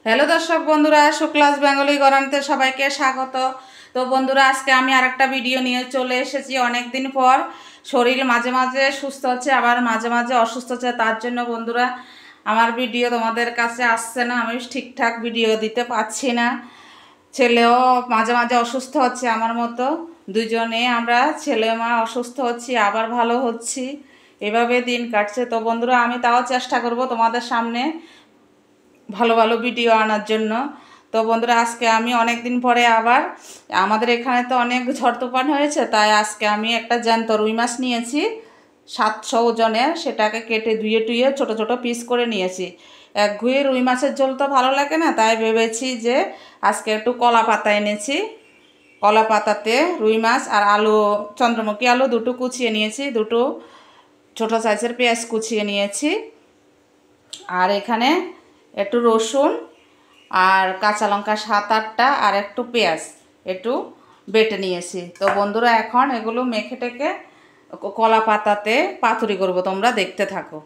Hello দর্শক বন্ধুরা, Shuklas Bengali গরান্তে সবাইকে স্বাগত। তো বন্ধুরা, আজকে আমি আরেকটা ভিডিও নিয়ে চলে এসেছি। অনেক দিন পর শরীর মাঝে মাঝে সুস্থ হচ্ছে, আবার মাঝে মাঝে অসুস্থ হচ্ছে। তার জন্য বন্ধুরা আমার ভিডিও তোমাদের কাছে আসছে না, আমি ঠিকঠাক ভিডিও দিতে পারছি না। ছেলেও মাঝে মাঝে অসুস্থ হচ্ছে আমার মতো। দুজনে আমরা ছেলে মা অসুস্থ হচ্ছি, আবার ভালো হচ্ছি, এভাবে দিন কাটছে। তো বন্ধুরা, আমি তাও চেষ্টা করব তোমাদের সামনে ভালো ভালো ভিডিও আনার জন্য। তো বন্ধুরা, আজকে আমি অনেক দিন পরে আবার আমাদের এখানে তো অনেক ঝড় তুফান হয়েছে, তাই আজকে আমি একটা জ্যান্ত রুই মাছ নিয়েছি 700 ওজনের। সেটাকে কেটে ধুয়ে টুয়ে ছোটো ছোটো পিস করে নিয়েছি। একঘুয়ে রুই মাছের ঝোল তো ভালো লাগে না, তাই ভেবেছি যে আজকে একটু কলা পাতা এনেছি। কলা পাতাতে রুই মাছ আর আলু, চন্দ্রমুখী আলু দুটো কুচিয়ে নিয়েছি, দুটো ছোটো সাইজের পেঁয়াজ কুচিয়ে নিয়েছি, আর এখানে একটু রসুন আর কাঁচা লঙ্কা 7-8টা আর একটু পেঁয়াজ একটু বেটে নিয়েছি। তো বন্ধুরা, এখন এগুলো মেখে টেকে কলা পাতাতে পাতুরি করব, তোমরা দেখতে থাকো।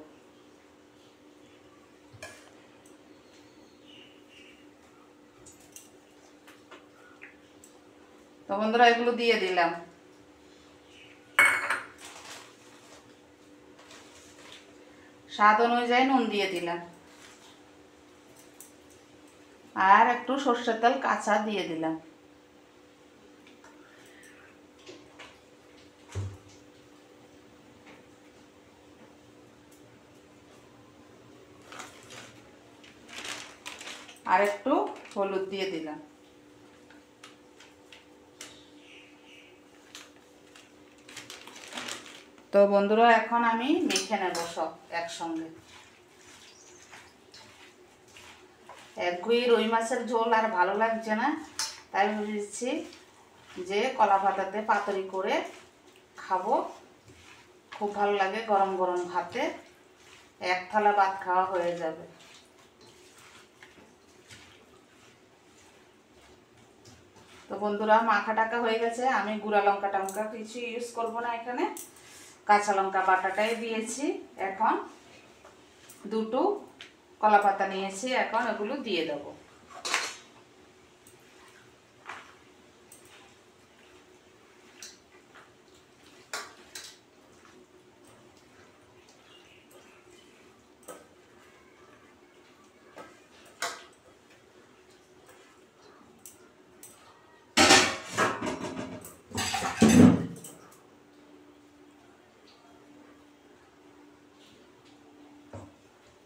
তো বন্ধুরা, এগুলো দিয়ে দিলাম। স্বাদ অনুযায়ী নুন দিয়ে দিলাম, আর একটু সর্ষের তেল কাঁচা দিয়ে দিলাম। আর একটু হলুদ দিয়ে দিলাম। তো বন্ধুরা, এখন আমি মেখে নেব সব একসঙ্গে। একঘুয়ে রুই মাছের ঝোল আর ভালো লাগছে না, তাই ভেবেছি যে কলা পাতাতে পাতুরি করে খাবো। খুব ভালো লাগে গরম গরম ভাতে, এক থালা ভাত খাওয়া হয়ে যাবে। তো বন্ধুরা, মাখা টাকা হয়ে গেছে। আমি গুঁড়া লঙ্কা টঙ্কা কিছু ইউজ করব না, এখানে কাঁচা লঙ্কা বাটাটাই দিয়েছি। এখন দুটো কলা পাতা নিয়েছি, এখন এগুলো দিয়ে দেবো।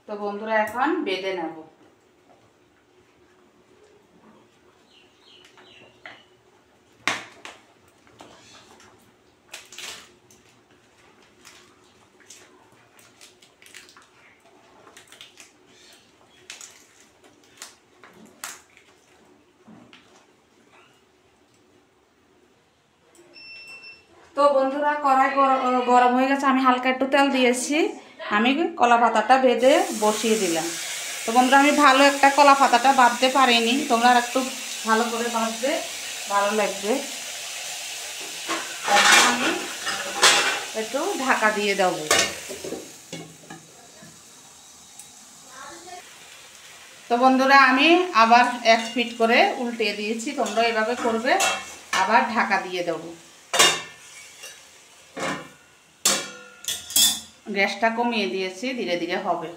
তো বন্ধুরা, এখন বেঁধে নেব। তো বন্ধুরা, কড়াই গরম হয়ে গেছে, আমি হালকা একটু তেল দিয়েছি। আমি কলা পাতাটা বেঁধে বসিয়ে দিলাম। তো বন্ধুরা, আমি ভালো একটা কলা পাতাটা বাঁধতে পারিনি, তোমরা আর একটু ভালো করে বাঁধবে, ভালো লাগবে। এখন আমি একটু ঢাকা দিয়ে দেবো। তো বন্ধুরা, আমি আবার 1 ফিট করে উল্টে দিয়েছি, তোমরা এভাবে করবে। আবার ঢাকা দিয়ে দেবো। গ্যাসটা কমিয়ে দিয়েছি, ধীরে ধীরে হবে।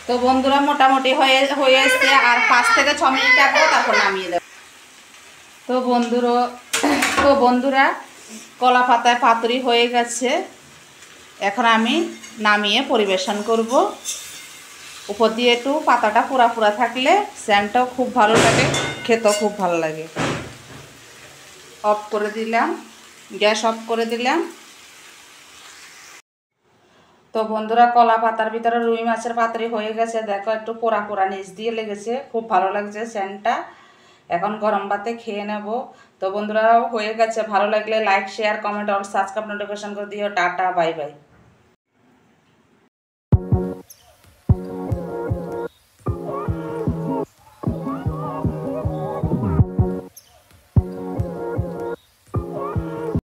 তো বন্ধুরা, মোটামুটি হয়ে এসছে, আর 5 থেকে 6 মিনিট রাখবো, তারপর নামিয়ে দেবো। তো বন্ধুরা, কলা পাতায় পাতুরি হয়ে গেছে। এখন আমি নামিয়ে পরিবেশন করব। উপর দিয়ে একটু পাতাটা পুরা পুরা থাকলে স্যান্ডটাও খুব ভালো লাগে, খেতেও খুব ভালো লাগে। অফ করে দিলাম, গ্যাস অফ করে দিলাম। তো বন্ধুরা, কলা পাতার ভিতরে রুই মাছের পাতুরি হয়ে গেছে। দেখো, একটু পোড়া পোড়া নিচ দিয়ে লেগেছে, খুব ভালো লাগছে স্যান্ডটা। এখন গরম ভাতে খেয়ে নেব। তো বন্ধুরা, হয়ে গেছে। ভালো লাগলে লাইক, শেয়ার, কমেন্ট আর সাবস্ক্রাইব, নোটিফিকেশন করে দিও। Tata, bye bye.